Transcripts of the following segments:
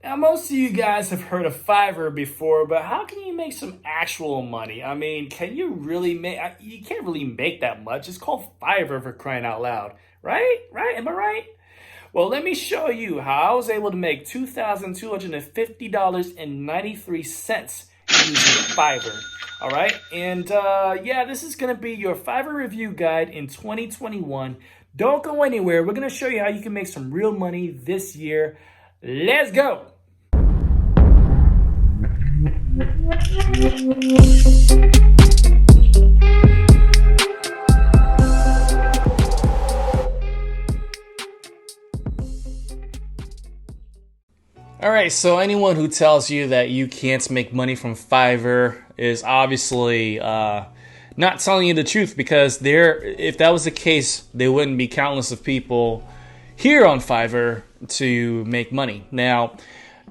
Now, most of you guys have heard of Fiverr before, but how can you make some actual money? I mean, can you really make, you can't really make that much. It's called Fiverr for crying out loud, right? Right? Am I right? Well, let me show you how I was able to make $2,250.93 using Fiverr. All right. And yeah, this is going to be your Fiverr review guide in 2021. Don't go anywhere. We're going to show you how you can make some real money this year. Let's go. All right, so anyone who tells you that you can't make money from Fiverr is obviously not telling you the truth, because if that was the case, there wouldn't be countless of people here on Fiverr to make money. Now,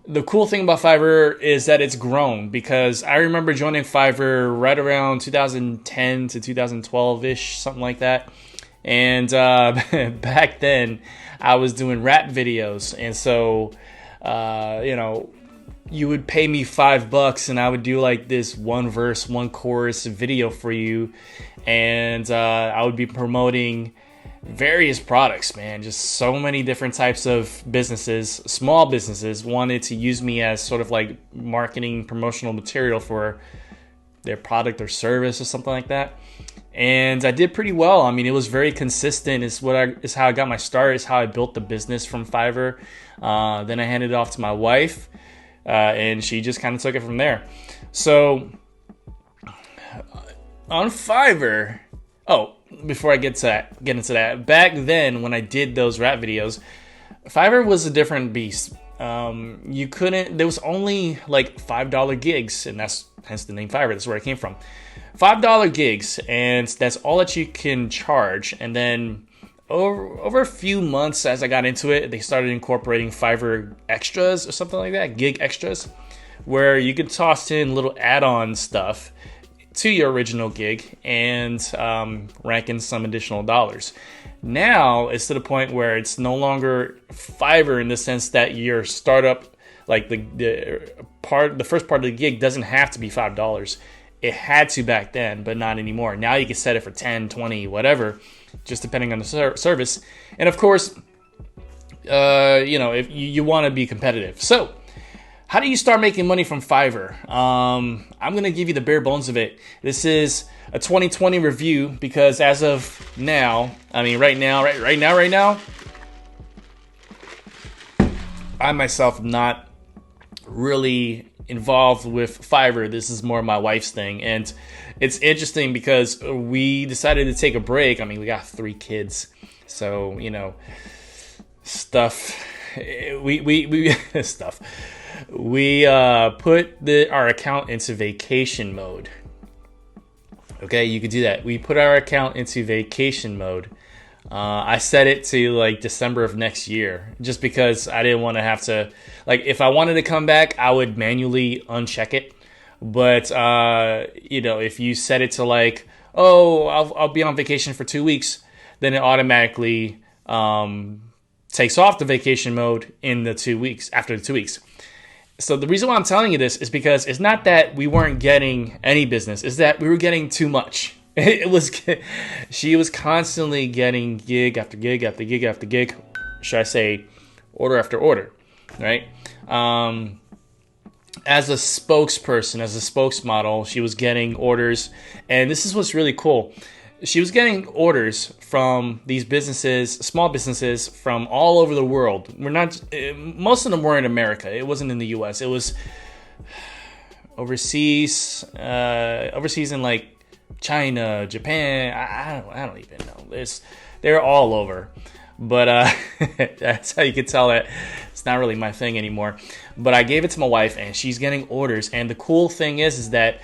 the cool thing about Fiverr is that it's grown, because I remember joining Fiverr right around 2010 to 2012-ish, something like that. And back then, I was doing rap videos, and so you would pay me $5 and I would do like this one verse, one chorus video for you. And I would be promoting various products, man. Just so many different types of businesses, small businesses wanted to use me as sort of like marketing promotional material for their product or service or something like that. And I did pretty well. I mean, it was very consistent. It's how I got my start. It's how I built the business from Fiverr. Then I handed it off to my wife, and she just kind of took it from there. So on Fiverr, before I get into that, back then when I did those rap videos, Fiverr was a different beast. There was only like $5 gigs, and that's hence the name Fiverr. That's where it came from. $5 gigs, and that's all that you can charge. And then over a few months as I got into it, they started incorporating Fiverr extras or something like that, gig extras, where you could toss in little add-on stuff to your original gig and rank in some additional dollars. Now it's to the point where it's no longer Fiverr in the sense that your startup, like the first part of the gig, doesn't have to be $5. It had to back then, but not anymore. Now you can set it for 10, 20, whatever, just depending on the service. And of course, if you want to be competitive. So how do you start making money from Fiverr? I'm going to give you the bare bones of it. This is a 2020 review, because as of now, right now, I myself am not really involved with Fiverr. This is more my wife's thing. And it's interesting because we decided to take a break. We got 3 kids. So, stuff. We put our account into vacation mode. Okay, you could do that. We put our account into vacation mode. I set it to like December of next year, just because I didn't want to have to, if I wanted to come back, I would manually uncheck it. But, if you set it to I'll be on vacation for 2 weeks, then it automatically takes off the vacation mode in the 2 weeks, after the 2 weeks. So the reason why I'm telling you this is because it's not that we weren't getting any business, it's that we were getting too much. She was constantly getting gig after gig after gig after gig. Should I say order after order, right? As a spokesperson, as a spokesmodel, she was getting orders. And this is what's really cool. She was getting orders from these businesses, small businesses from all over the world. Most of them were in America. It wasn't in the US. It was overseas in China, Japan. I don't even know. They're all over. But that's how you can tell that it's not really my thing anymore. But I gave it to my wife, and she's getting orders. And the cool thing is that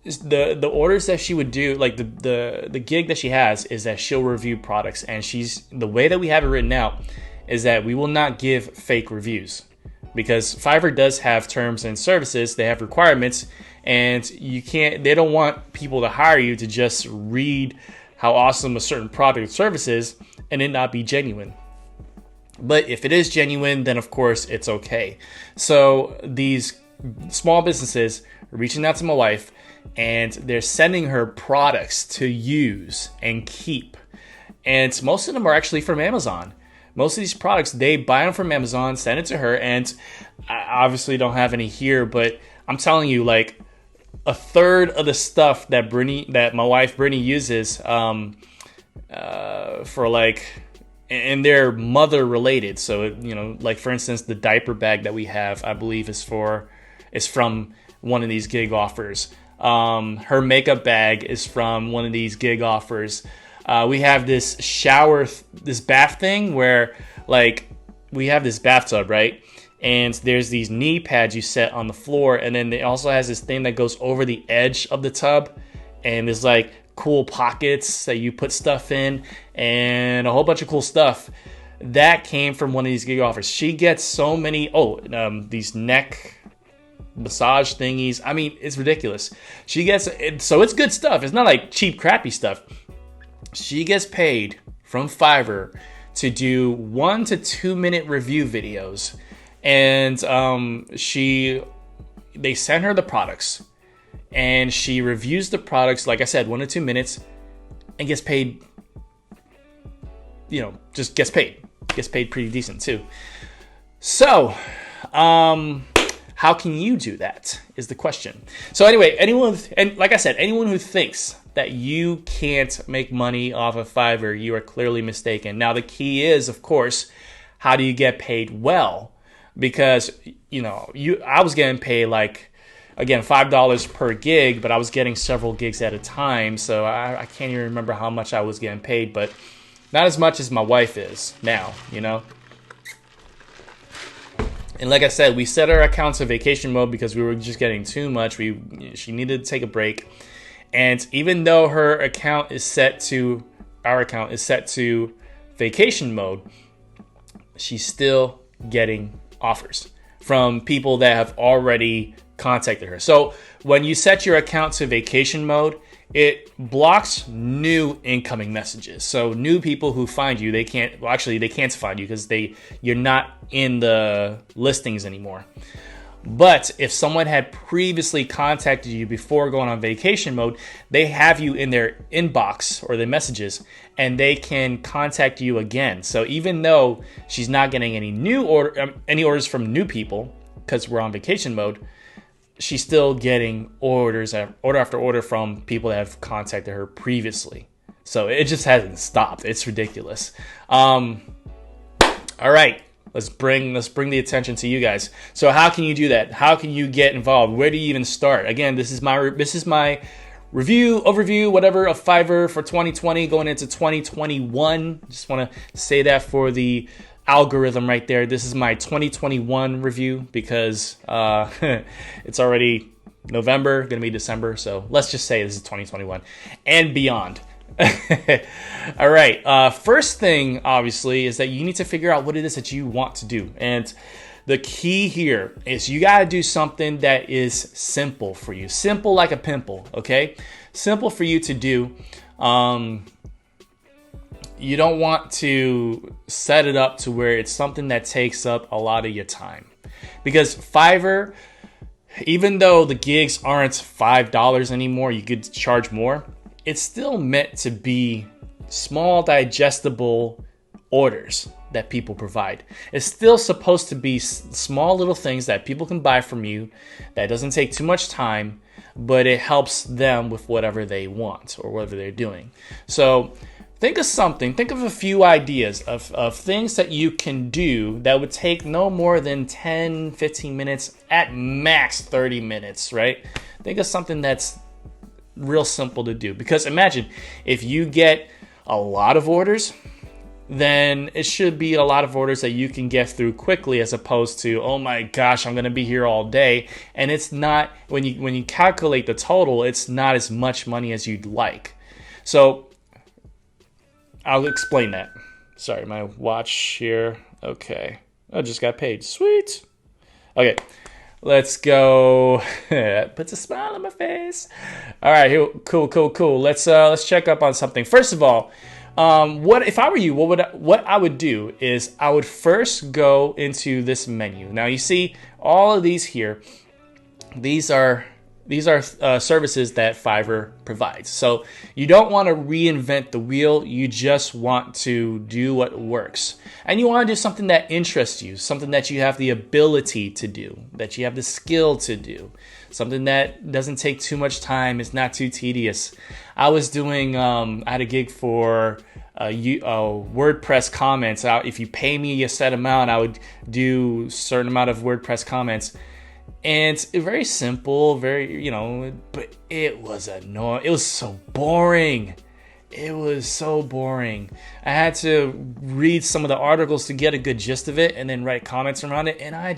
the orders that she would do, the gig that she has, is that she'll review products. And the way that we have it written out is that we will not give fake reviews, because Fiverr does have terms and services. They have requirements, and they don't want people to hire you to just read how awesome a certain product or service is and it not be genuine. But if it is genuine, then of course it's okay. So these small businesses are reaching out to my wife and they're sending her products to use and keep. And most of them are actually from Amazon. Most of these products, they buy them from Amazon, send it to her, and I obviously don't have any here, but I'm telling you, like, a third of the stuff that my wife Brittany uses for, like, and they're mother related. So, you know, like, for instance, the diaper bag that we have, I believe is from one of these gig offers. Her makeup bag is from one of these gig offers. We have this this bath thing where, like, we have this bathtub, right? And there's these knee pads you set on the floor. And then it also has this thing that goes over the edge of the tub. And there's, like, cool pockets that you put stuff in and a whole bunch of cool stuff. That came from one of these gig offers. She gets so many, these neck massage thingies. I mean, it's ridiculous. So it's good stuff. It's not like cheap, crappy stuff. She gets paid from Fiverr to do 1 to 2 minute review videos, and they send her the products, and she reviews the products, like I said, 1 to 2 minutes, and gets paid. You know, just gets paid pretty decent too. So, how can you do that is the question. So anyway, anyone who thinks that you can't make money off of Fiverr, you are clearly mistaken. Now, the key is, of course, how do you get paid well? Because, you know, I was getting paid, like, again, $5 per gig, but I was getting several gigs at a time. So I can't even remember how much I was getting paid, but not as much as my wife is now, you know? And like I said, we set our account to vacation mode because we were just getting too much. She needed to take a break. And even though our account is set to vacation mode, she's still getting offers from people that have already contacted her. So when you set your account to vacation mode, it blocks new incoming messages. So new people who find you, they can't find you because you're not in the listings anymore. But if someone had previously contacted you before going on vacation mode, they have you in their inbox or their messages, and they can contact you again. So even though she's not getting any orders from new people because we're on vacation mode, she's still getting order after order from people that have contacted her previously. So it just hasn't stopped. It's ridiculous. All right. Let's bring the attention to you guys. So how can you do that? How can you get involved? Where do you even start? Again, this is my overview, whatever, of Fiverr for 2020 going into 2021. Just want to say that for the algorithm right there. This is my 2021 review because it's already November, going to be December. So let's just say this is 2021 and beyond. All right. First thing, obviously, is that you need to figure out what it is that you want to do. And the key here is you got to do something that is simple for you. Simple like a pimple, okay? Simple for you to do. You don't want to set it up to where it's something that takes up a lot of your time. Because Fiverr, even though the gigs aren't $5 anymore, you could charge more. It's still meant to be small, digestible orders that people provide. It's still supposed to be small little things that people can buy from you that doesn't take too much time, but it helps them with whatever they want or whatever they're doing. So think of a few ideas of things that you can do that would take no more than 10, 15 minutes, at max 30 minutes, right? Think of something that's real simple to do, because imagine if you get a lot of orders, then it should be a lot of orders that you can get through quickly, as opposed to, oh my gosh, I'm going to be here all day. And it's not, when you calculate the total, it's not as much money as you'd like. So I'll explain that. Sorry, my watch here. Okay, I just got paid. Sweet. Okay. Let's go. Puts a smile on my face. All right, here, cool. Let's check up on something. First of all, What if I were you? What I would do is I would first go into this menu. Now you see all of these here. These are services that Fiverr provides. So you don't want to reinvent the wheel. You just want to do what works. And you want to do something that interests you, something that you have the ability to do, that you have the skill to do, something that doesn't take too much time, is not too tedious. I was doing, I had a gig for WordPress comments. If you pay me a set amount, I would do a certain amount of WordPress comments. And it's very simple, very, but it was annoying. It was so boring. It was so boring. I had to read some of the articles to get a good gist of it and then write comments around it. And I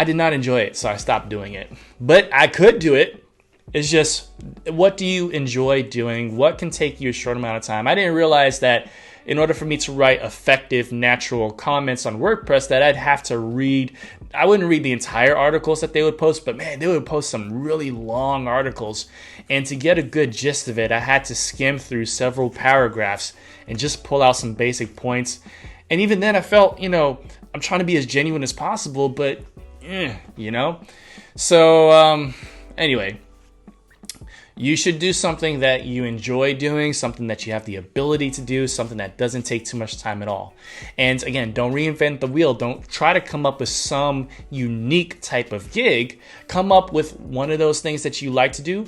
did not enjoy it. So I stopped doing it, but I could do it. It's just, what do you enjoy doing? What can take you a short amount of time? I didn't realize that in order for me to write effective, natural comments on WordPress, that I'd have to read. I wouldn't read the entire articles that they would post, but man, they would post some really long articles. And to get a good gist of it, I had to skim through several paragraphs and just pull out some basic points. And even then I felt, I'm trying to be as genuine as possible, but, So, anyway. You should do something that you enjoy doing, something that you have the ability to do, something that doesn't take too much time at all. And again, don't reinvent the wheel. Don't try to come up with some unique type of gig. Come up with one of those things that you like to do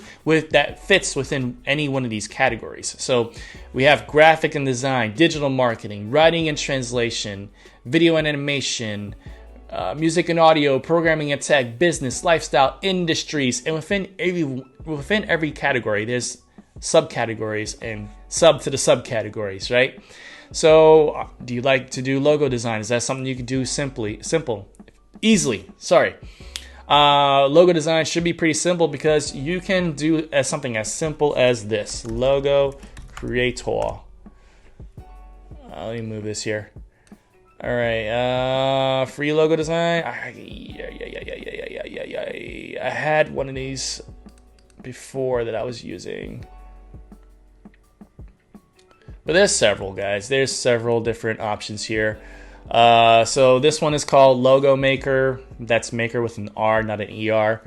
that fits within any one of these categories. So we have graphic and design, digital marketing, writing and translation, video and animation, music and audio, programming and tech, business, lifestyle, industries, and within every category, there's subcategories and sub to the subcategories, right? So, do you like to do logo design? Is that something you can do easily? Sorry. Logo design should be pretty simple because you can do something as simple as this: logo creator. Let me move this here. All right, free logo design. I had one of these before that I was using, but there's several, guys. There's several different options here. So this one is called Logo Maker. That's Maker with an R, not an ER.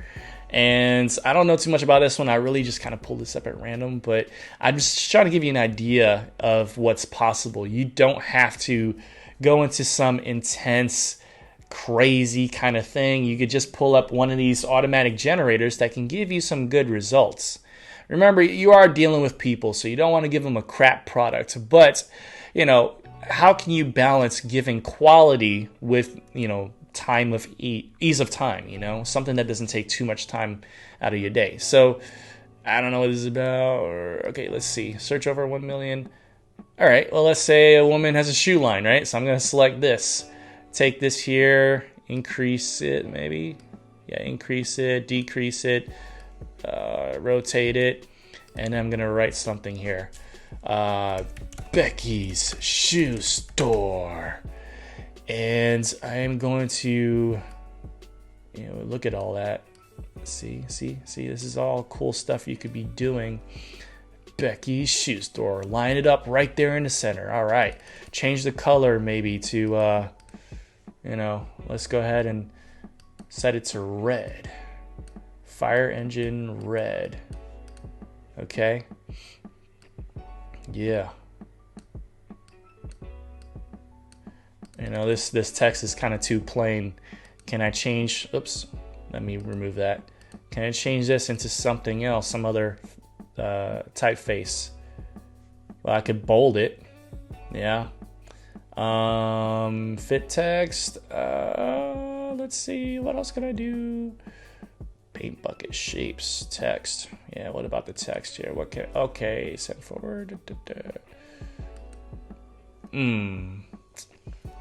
And I don't know too much about this one. I really just kind of pulled this up at random, but I'm just trying to give you an idea of what's possible. You don't have to go into some intense, crazy kind of thing. You could just pull up one of these automatic generators that can give you some good results. Remember, you are dealing with people, so you don't want to give them a crap product. But, how can you balance giving quality with, time of ease of time, something that doesn't take too much time out of your day. So I don't know what this is about. Okay, let's see. Search over 1 million. All right, well, let's say a woman has a shoe line, right? So I'm going to select this. Take this here, increase it maybe. Yeah, increase it, decrease it, rotate it, and I'm going to write something here. Becky's Shoe Store. And I am going to, look at all that. See, this is all cool stuff you could be doing. Becky's Shoe Store. Line it up right there in the center. All right. Change the color maybe to, let's go ahead and set it to red. Fire engine red. Okay. Yeah. This text is kind of too plain. Can I change? Oops. Let me remove that. Can I change this into something else? Some other typeface. Well, I could bold it. Yeah. Fit text. Let's see. What else can I do? Paint bucket shapes. Text. Yeah. What about the text here? Okay. Send forward.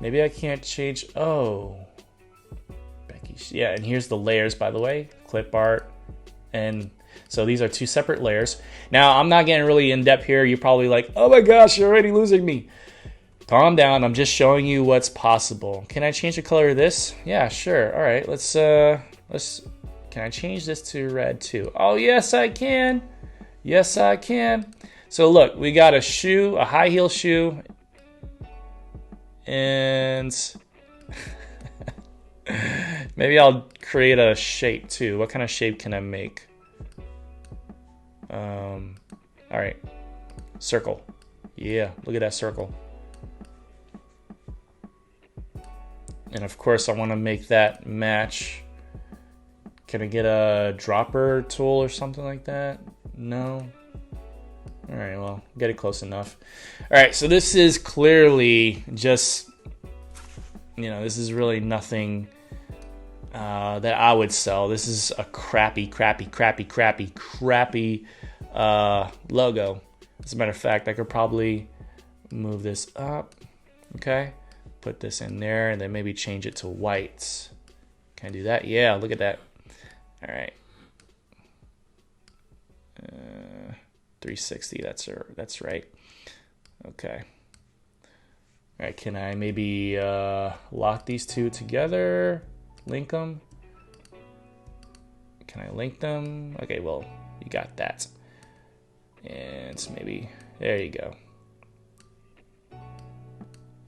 Maybe I can't change. Oh. Becky. Yeah. And here's the layers, by the way. Clip art. And so these are two separate layers. Now, I'm not getting really in depth here. You're probably like, oh my gosh, you're already losing me. Calm down. I'm just showing you what's possible. Can I change the color of this? Yeah, sure. All right, let's, can I change this to red too? Oh, yes, I can. Yes, I can. So look, we got a shoe, a high heel shoe, and maybe I'll create a shape too. What kind of shape can I make? All right, circle. Yeah, look at that circle. And of course I want to make that match. Can I get a dropper tool or something like that? No. All right, well, get it close enough. All right, so this is clearly just, you know, this is really nothing that I would sell. This is a crappy logo. As a matter of fact, I could probably move this up. Okay, put this in there and then maybe change it to white. Can I do that? Yeah, look at that. All right. 360, that's right. Okay. All right, can I maybe lock these two together? Link them? Can I link them? Okay, well, you got that. And maybe, there you go. All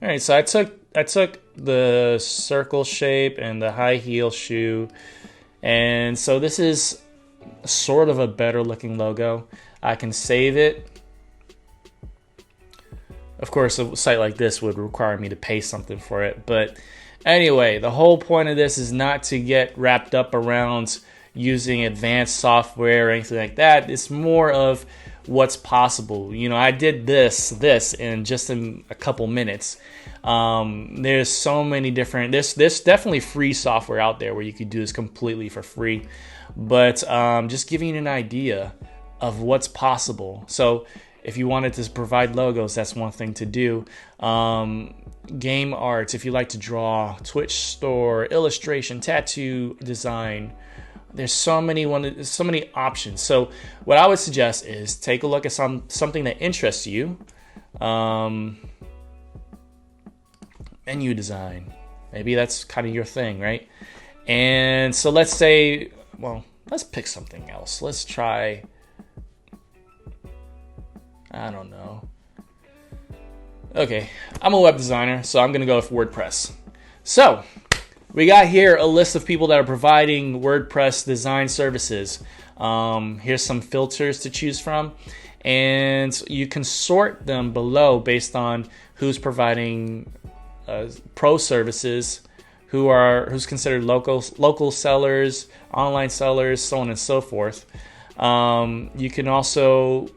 right, so I took the circle shape and the high heel shoe, and so this is sort of a better looking logo. I can save it. Of course, a site like this would require me to pay something for it, but anyway, the whole point of this is not to get wrapped up around using advanced software or anything like that. It's more of what's possible. You know, I did this in just a couple minutes. There's so many different, there's definitely free software out there where you could do this completely for free, but just giving you an idea of what's possible. So if you wanted to provide logos, that's one thing to do. Game arts, if you like to draw, Twitch store, illustration, tattoo design, there's so many options. So what I would suggest is take a look at something that interests you. Menu design, maybe that's kind of your thing, right? And so let's say, well, let's pick something else. Let's try, I don't know. Okay, I'm a web designer, so I'm gonna go with WordPress. So we got here a list of people that are providing WordPress design services. Here's some filters to choose from, and you can sort them below based on who's providing pro services, who's considered local sellers, online sellers, so on and so forth. You can also,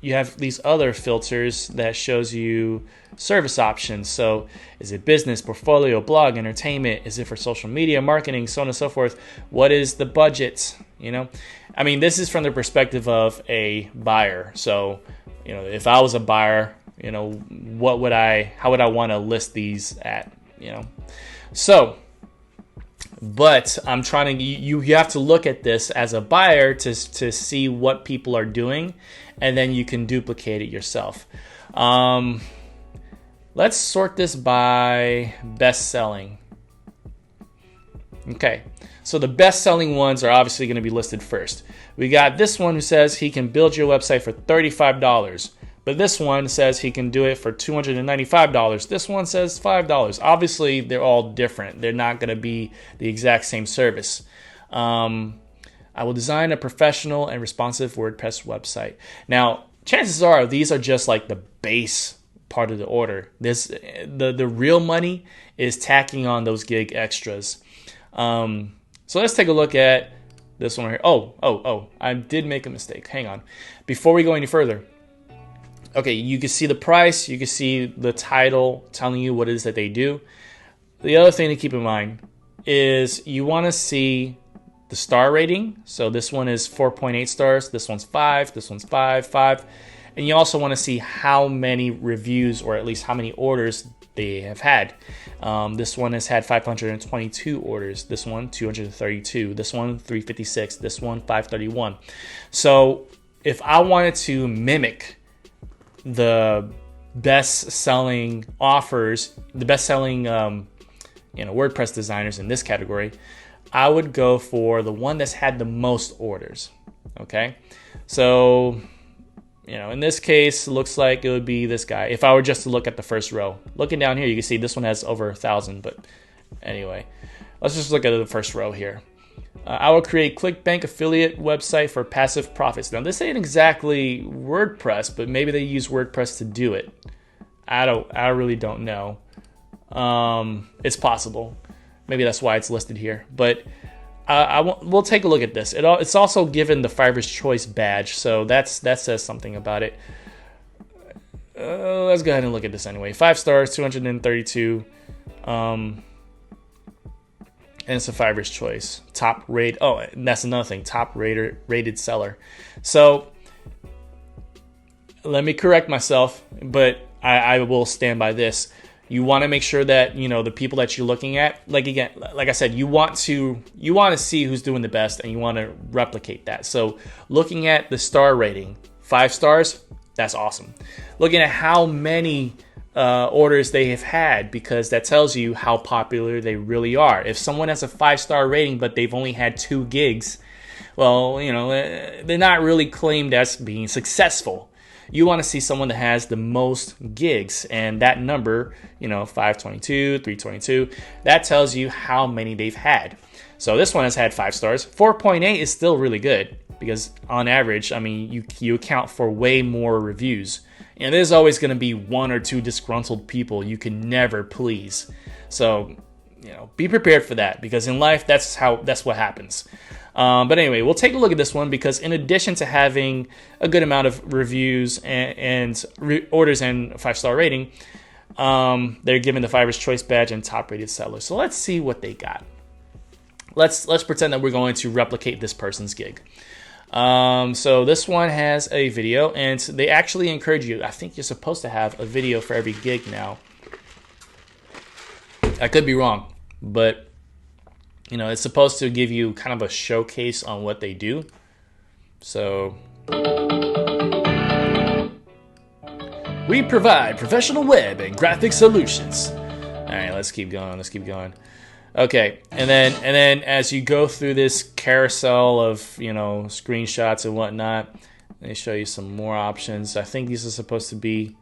you have these other filters that shows you service options. So is it business, portfolio, blog, entertainment? Is it for social media, marketing, so on and so forth? What is the budget? You know, I mean, this is from the perspective of a buyer. So, you know, if I was a buyer, you know, how would I want to list these at, you know? So, but I'm trying to, you have to look at this as a buyer to see what people are doing, and then you can duplicate it yourself. Let's sort this by best selling. Okay, so the best selling ones are obviously going to be listed first. We got this one who says he can build your website for $35. But this one says he can do it for $295. This one says $5. Obviously, they're all different. They're not going to be the exact same service. I will design a professional and responsive WordPress website. Now, chances are these are just like the base part of the order. The real money is tacking on those gig extras. So let's take a look at this one here. Oh, I did make a mistake. Hang on. Before we go any further, okay, you can see the price, you can see the title telling you what it is that they do. The other thing to keep in mind is you want to see the star rating. So this one is 4.8 stars, this one's 5, this one's 5. And you also want to see how many reviews, or at least how many orders they have had. This one has had 522 orders, this one 232, this one 356, this one 531. So if I wanted to mimic the best-selling offers, the best-selling WordPress designers in this category, I would go for the one that's had the most orders. Okay, so You know, in this case, it looks like it would be this guy. If I were just to look at the first row, looking down here, you can see this one has over 1,000. But anyway, let's just look at the first row here. I will create ClickBank affiliate website for passive profits. Now, this ain't exactly WordPress, but maybe they use WordPress to do it. I really don't know. It's possible. Maybe that's why it's listed here. But we'll take a look at this. It's also given the Fiverr's Choice badge, so that says something about it. Let's go ahead and look at this anyway. 5 stars, 232. And it's a Fiverr's Choice. Top rate. Oh, and that's another thing. Top rated seller. So let me correct myself, but I will stand by this. You want to make sure that, you know, the people that you're looking at, like I said, you want to see who's doing the best, and you want to replicate that. So looking at the star rating, 5 stars, that's awesome. Looking at how many orders they have had, because that tells you how popular they really are. If someone has a 5-star rating but they've only had 2 gigs, well, you know, they're not really claimed as being successful. You want to see someone that has the most gigs, and that number, you know, 522, 322, that tells you how many they've had. So this one has had 5 stars. 4.8 is still really good, because on average, I mean, you account for way more reviews. And there's always going to be 1 or 2 disgruntled people you can never please. So, you know, be prepared for that, because in life, that's what happens. But anyway, we'll take a look at this one, because in addition to having a good amount of reviews and orders and 5-star rating, they're given the Fiverr's Choice badge and top rated seller. So let's see what they got. Let's pretend that we're going to replicate this person's gig. So this one has a video, and they actually encourage you. I think you're supposed to have a video for every gig now. I could be wrong, but you know, it's supposed to give you kind of a showcase on what they do. So we provide professional web and graphic solutions. All right, let's keep going. Okay, and then as you go through this carousel of, you know, screenshots and whatnot, they show you some more options. I think these are supposed to be,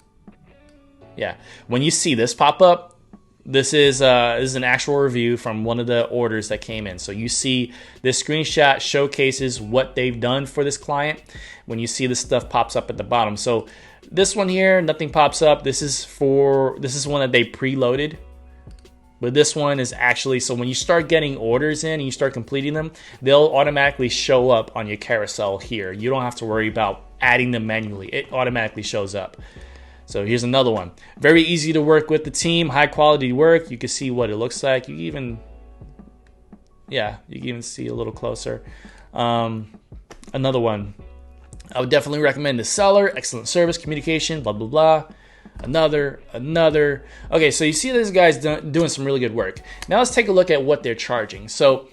yeah. When you see this pop up, this is an actual review from one of the orders that came in. So you see this screenshot showcases what they've done for this client. When you see this stuff pops up at the bottom. So this one here, nothing pops up. This is one that they preloaded. But this one is actually, so when you start getting orders in and you start completing them, they'll automatically show up on your carousel here. You don't have to worry about adding them manually. It automatically shows up. So here's another one. Very easy to work with the team, high quality work. You can see what it looks like. You can even see a little closer. Another one. I would definitely recommend the seller, excellent service, communication, blah, blah, blah. Another. Okay, so you see this guy's doing some really good work. Now let's take a look at what they're charging. So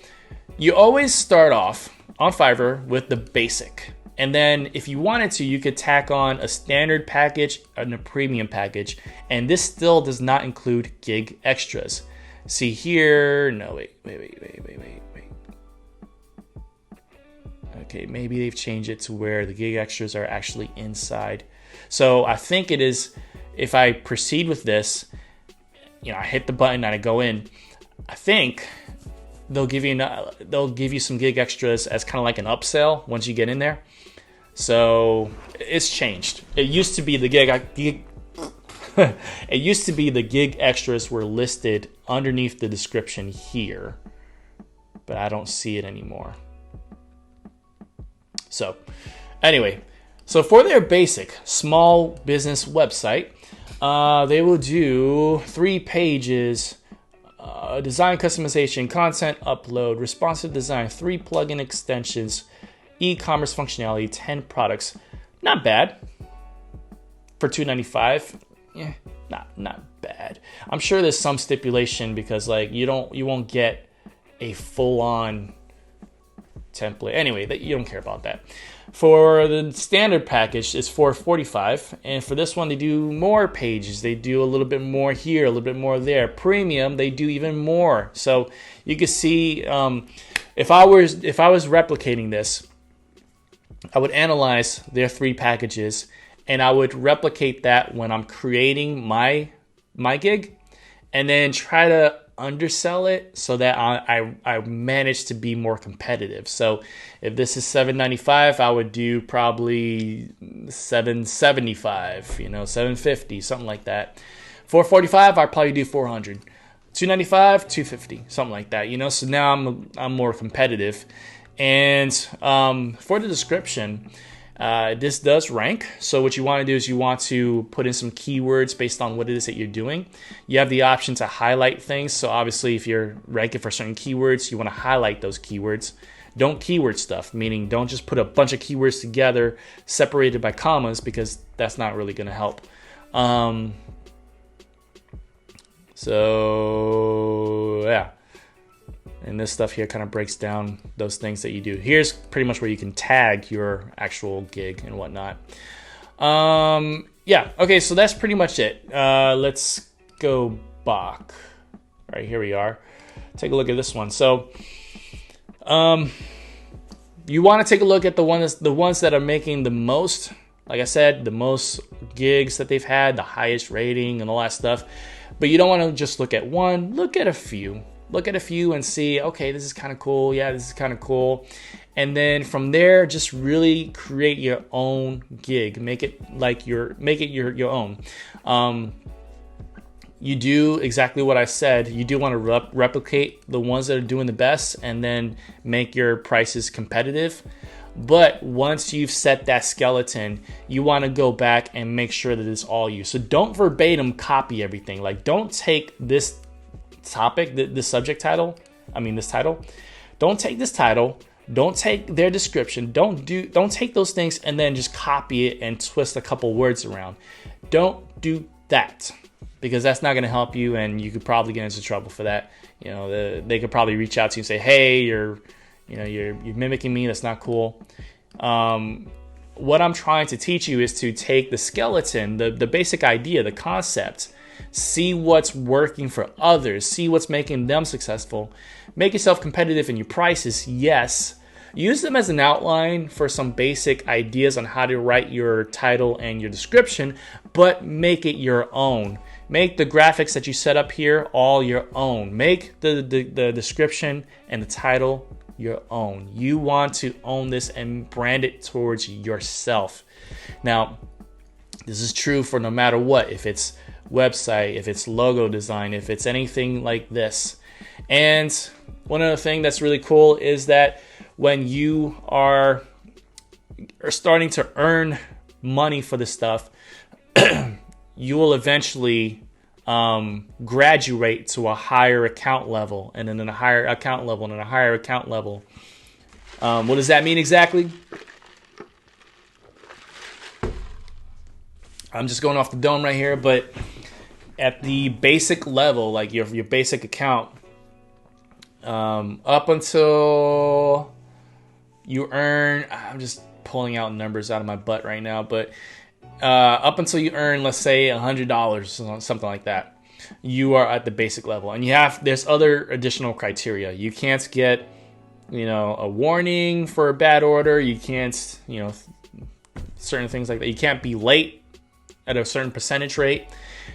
you always start off on Fiverr with the basic. And then if you wanted to, you could tack on a standard package and a premium package. And this still does not include gig extras. See here, no, wait. Okay, maybe they've changed it to where the gig extras are actually inside. So I think it is, if I proceed with this, you know, I hit the button and I go in, I think they'll give you some gig extras as kind of like an upsell once you get in there. So it's changed. It used to be the gig extras were listed underneath the description here, but I don't see it anymore. So anyway, so for their basic small business website, they will do 3 pages, design customization, content upload, responsive design, 3 plugin extensions, e-commerce functionality, 10 products. Not bad for $295. Yeah, not bad. I'm sure there's some stipulation, because like you won't get a full-on template. Anyway, you don't care about that. For the standard package, it's $445, and for this one, they do more pages. They do a little bit more here, a little bit more there. Premium, they do even more. So you can see, if I was replicating this, I would analyze their 3 packages, and I would replicate that when I'm creating my gig, and then try to undersell it so that I manage to be more competitive. So if this is $7.95, I would do probably $7.75, $7.50, something like that. $4.45, I'd probably do $400. $2.95, $2.50, something like that. So now I'm more competitive. And for the description, this does rank. So what you want to do is you want to put in some keywords based on what it is that you're doing. You have the option to highlight things. So obviously if you're ranking for certain keywords, you want to highlight those keywords. Don't keyword stuff, meaning don't just put a bunch of keywords together separated by commas, because that's not really going to help. So yeah. And this stuff here kind of breaks down those things that you do. Here's pretty much where you can tag your actual gig and whatnot. Yeah, okay, so that's pretty much it. Let's go back. All right, here we are. Take a look at this one. So you want to take a look at the ones that are making the most, like I said, the most gigs that they've had, the highest rating and all that stuff. But you don't want to just look at one, look at a few. Look at a few and see, okay, this is kind of cool. Yeah, this is kind of cool. And then from there, just really create your own gig. Make it your own. You do exactly what I said. You do want to replicate the ones that are doing the best and then make your prices competitive. But once you've set that skeleton, you want to go back and make sure that it's all you. So don't verbatim copy everything. Like, don't take this topic, this subject title, this title, don't take this title, don't take their description, don't take those things and then just copy it and twist a couple words around. Don't do that, because that's not going to help you, and you could probably get into trouble for that. They could probably reach out to you and say, hey, you're mimicking me, that's not cool. What I'm trying to teach you is to take the skeleton, the basic idea, the concept, see what's working for others, see what's making them successful, make yourself competitive in your prices, yes. Use them as an outline for some basic ideas on how to write your title and your description, but make it your own. Make the graphics that you set up here all your own. Make the description and the title your own. You want to own this and brand it towards yourself. Now, this is true for no matter what, if it's website, if it's logo design, if it's anything like this. And one other thing that's really cool is that when you are starting to earn money for this stuff, you will eventually graduate to a higher account level, and then a higher account level, and then a higher account level. What does that mean exactly? I'm just going off the dome right here, but at the basic level, like your basic account, up until you earn, I'm just pulling out numbers out of my butt right now, but up until you earn, let's say $100, something like that, you are at the basic level. And there's other additional criteria. You can't get, a warning for a bad order. You can't, certain things like that. You can't be late at a certain percentage rate.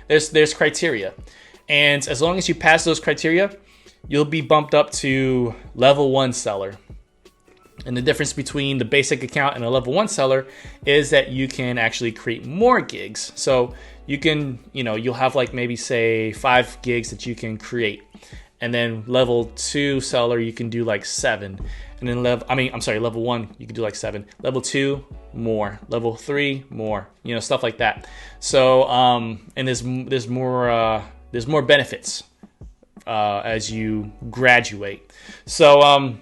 There's criteria. And as long as you pass those criteria, you'll be bumped up to level 1 seller. And the difference between the basic account and a level 1 seller is that you can actually create more gigs. So you can, you'll have like maybe say 5 gigs that you can create. And then level 2 seller, you can do like 7. And then level 1, you can do like 7. Level 2, more. Level 3, more. Stuff like that. So, and there's more benefits as you graduate. So,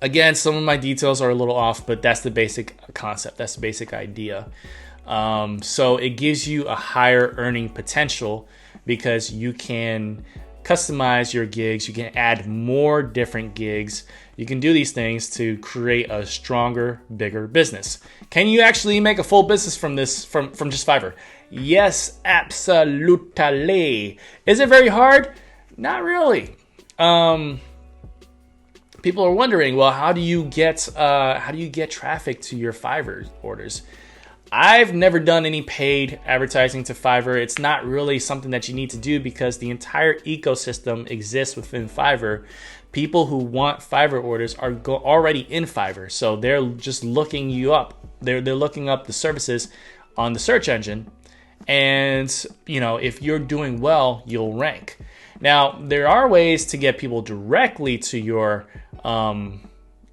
again, some of my details are a little off, but that's the basic concept. That's the basic idea. So it gives you a higher earning potential because you can customize your gigs. You can add more different gigs. You can do these things to create a stronger, bigger business. Can you actually make a full business from this, from just Fiverr? Yes, absolutely. Is it very hard? Not really. people are wondering, well, how do you get traffic to your Fiverr orders? I've never done any paid advertising to Fiverr. It's not really something that you need to do because the entire ecosystem exists within Fiverr. People who want Fiverr orders are already in Fiverr, so they're just looking you up. They're looking up the services on the search engine, and if you're doing well, you'll rank. Now, there are ways to get people directly to your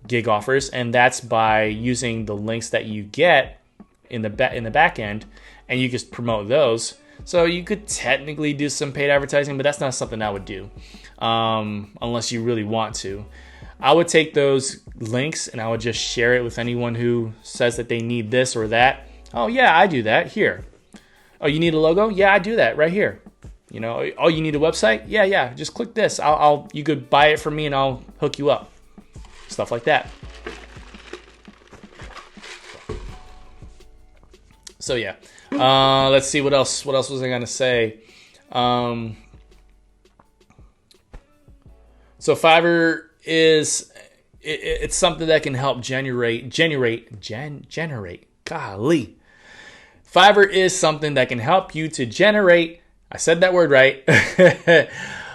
gig offers, and that's by using the links that you get in the back end, and you just promote those. So you could technically do some paid advertising, but that's not something I would do unless you really want to. I would take those links and I would just share it with anyone who says that they need this or that. Oh yeah, I do that. Here. Oh, you need a logo? Yeah, I do that right here. Oh, you need a website? Yeah. Just click this. You could buy it from me and I'll hook you up. Stuff like that. So yeah, let's see what else. What else was I gonna say? So Fiverr it's something that can help generate. Golly, Fiverr is something that can help you to generate. I said that word right.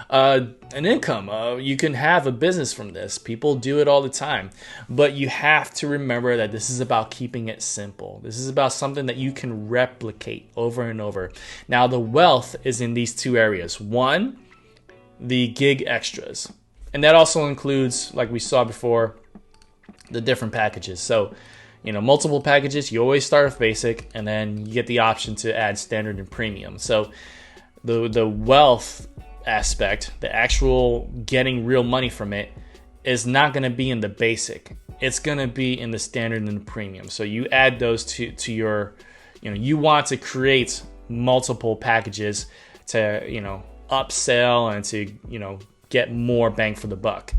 An income. You can have a business from this. People do it all the time. But you have to remember that this is about keeping it simple. This is about something that you can replicate over and over. Now, the wealth is in these two areas. One, the gig extras. And that also includes, like we saw before, the different packages. So, multiple packages, you always start with basic, and then you get the option to add standard and premium. So the wealth aspect, the actual getting real money from it, is not going to be in the basic. It's going to be in the standard and the premium. So you add those to your, you want to create multiple packages to, upsell and to, get more bang for the buck.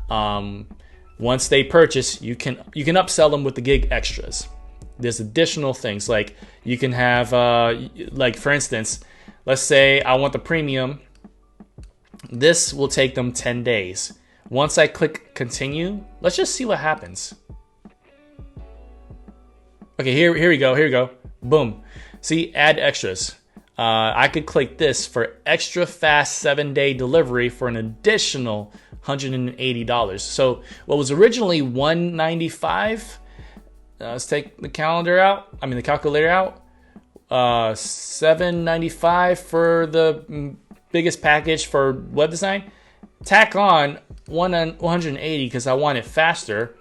Once they purchase, you can upsell them with the gig extras. There's additional things like you can have, like for instance, let's say I want the premium. This will take them 10 days. Once I click continue, let's just see what happens. Okay, here we go. Boom. See, add extras. I could click this for extra fast 7-day delivery for an additional $180. So what was originally $195, let's take the calculator out. $795 for the biggest package for web design. Tack on $180 because I want it faster.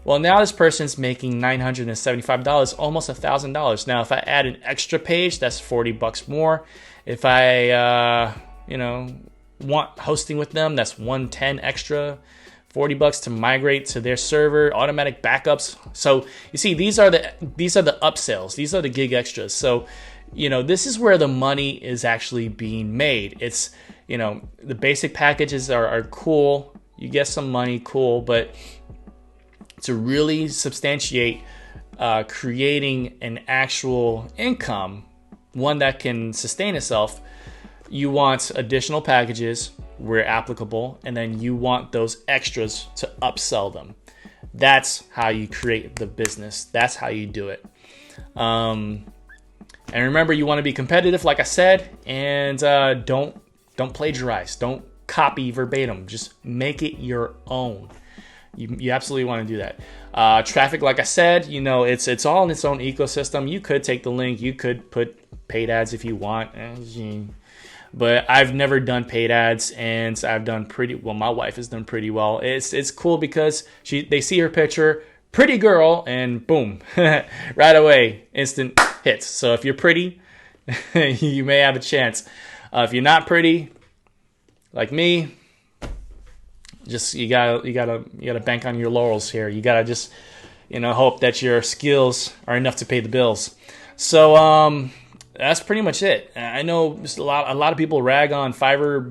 Well, now this person's making $975, almost $1,000. Now, if I add an extra page, that's $40 more. If I, want hosting with them, that's $110 extra. $40 to migrate to their server, automatic backups. So you see, these are the upsells. These are the gig extras. So, this is where the money is actually being made. It's, the basic packages are cool. You get some money, cool, but to really substantiate creating an actual income, one that can sustain itself, you want additional packages where applicable, and then you want those extras to upsell them. That's how you create the business. That's how you do it. And remember, you want to be competitive, like I said, and don't plagiarize. Don't copy verbatim. Just make it your own. You absolutely want to do that. Traffic, like I said, it's all in its own ecosystem. You could take the link. You could put paid ads if you want. But I've never done paid ads, and I've done pretty well. My wife has done pretty well. It's cool because they see her picture, pretty girl, and boom, right away, instant hits. So if you're pretty, you may have a chance. If you're not pretty, like me, just you gotta bank on your laurels here. You gotta just hope that your skills are enough to pay the bills. So that's pretty much it. I know just a lot of people rag on Fiverr.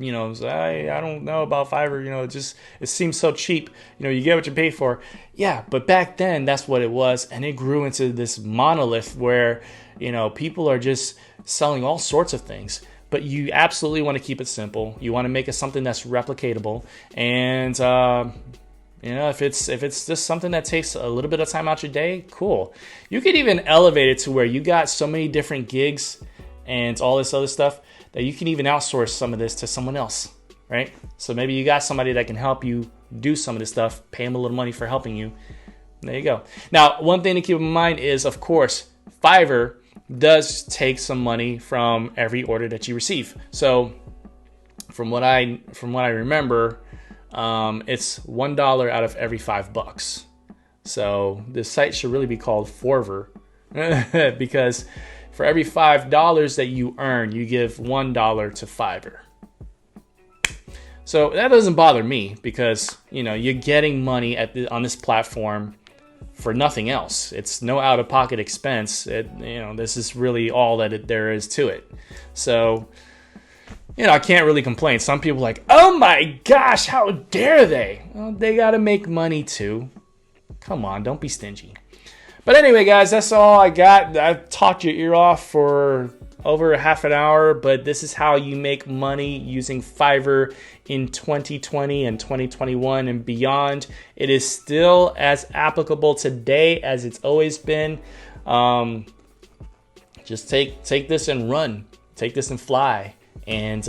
I don't know about Fiverr. It seems so cheap. You get what you pay for. Yeah, but back then that's what it was, and it grew into this monolith where people are just selling all sorts of things. But you absolutely want to keep it simple. You want to make it something that's replicatable, and You know, if it's just something that takes a little bit of time out your day, cool. You could even elevate it to where you got so many different gigs and all this other stuff that you can even outsource some of this to someone else, right? So maybe you got somebody that can help you do some of this stuff, pay them a little money for helping you. There you go. Now, one thing to keep in mind is, of course, Fiverr does take some money from every order that you receive. So from what I remember, it's $1 out of every $5. So this site should really be called FIVERR because for every $5 that you earn, you give $1 to Fiverr. So that doesn't bother me because, you know, you're getting money on this platform for nothing else. It's no out-of-pocket expense. This is really all that there is to it. So, you know, I can't really complain. Some people are like, oh my gosh, how dare they? Well, they got to make money too. Come on, don't be stingy. But anyway, guys, that's all I got. I've talked your ear off for over a half an hour, but this is how you make money using Fiverr in 2020 and 2021 and beyond. It is still as applicable today as it's always been. Just take this and run. Take this and fly. And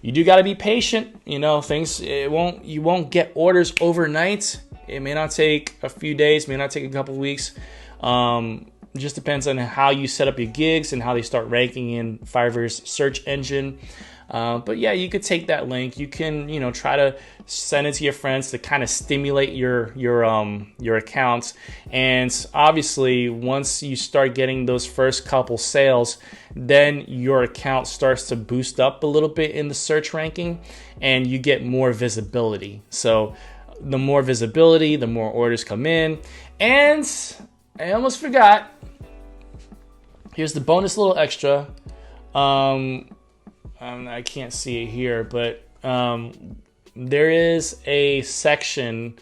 you do got to be patient. You know, you won't get orders overnight. It may not take a few days, may not take a couple of weeks. It just depends on how you set up your gigs and how they start ranking in Fiverr's search engine. But yeah, you could take that link. You can, you know, try to send it to your friends to kind of stimulate your accounts. And obviously, once you start getting those first couple sales, then your account starts to boost up a little bit in the search ranking, and you get more visibility. So the more visibility, the more orders come in. And I almost forgot. Here's the bonus little extra. I can't see it here, but there is a section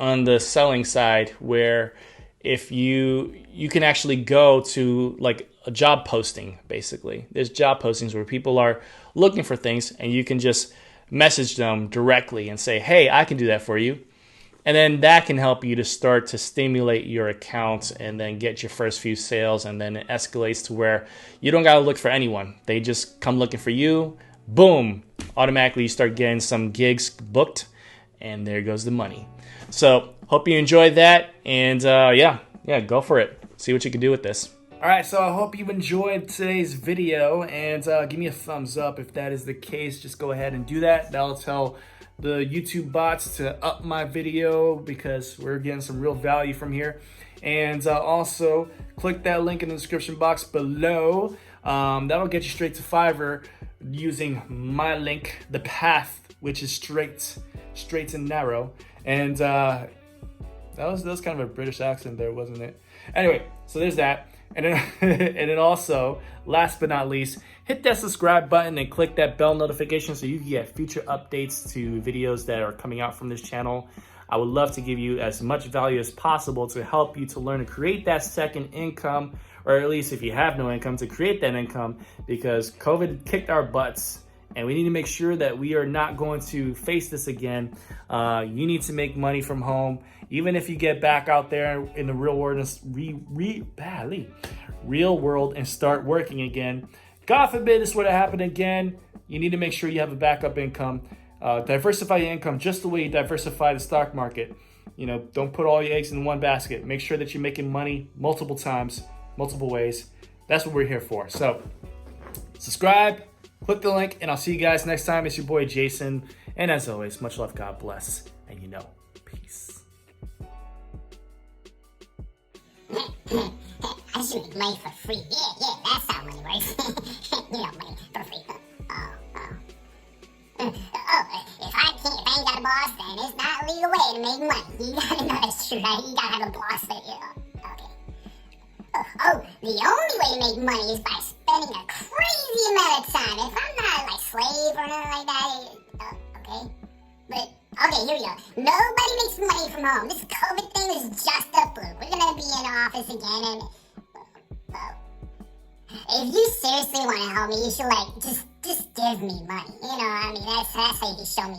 on the selling side where if you can actually go to like a job posting, basically. There's job postings where people are looking for things and you can just message them directly and say, hey, I can do that for you. And then that can help you to start to stimulate your account and then get your first few sales. And then it escalates to where you don't got to look for anyone. They just come looking for you. Boom. Automatically you start getting some gigs booked. And there goes the money. So hope you enjoyed that. And yeah, go for it. See what you can do with this. All right, so I hope you enjoyed today's video. And give me a thumbs up if that is the case. Just go ahead and do that. That'll tell the YouTube bots to up my video because we're getting some real value from here. And also click that link in the description box below. That'll get you straight to Fiverr using my link, the path, which is straight and narrow. And that was kind of a British accent there, wasn't it? Anyway, so there's that. And then also, last but not least, hit that subscribe button and click that bell notification so you can get future updates to videos that are coming out from this channel. I would love to give you as much value as possible to help you to learn to create that second income, or at least if you have no income, to create that income, because COVID kicked our butts and we need to make sure that we are not going to face this again. You need to make money from home. Even if you get back out there in the real world and start working again, God forbid this were to happen again, you need to make sure you have a backup income. Diversify your income just the way you diversify the stock market. You know, don't put all your eggs in one basket. Make sure that you're making money multiple times, multiple ways. That's what we're here for. So subscribe, click the link, and I'll see you guys next time. It's your boy Jason. And as always, much love, God bless, and peace. I should make money for free. Yeah, that's how money works. Money for free. If I ain't got a boss, then it's not a legal way to make money. You gotta know that's true, right? You gotta have a boss that, okay. The only way to make money is by spending a crazy amount of time. If I'm not like slave or nothing like that, okay. But, okay, here we go. Nobody makes money from home. This COVID thing is just a fluke. We're gonna be in office again, and if you seriously want to help me, you should just give me money. That's how you can show me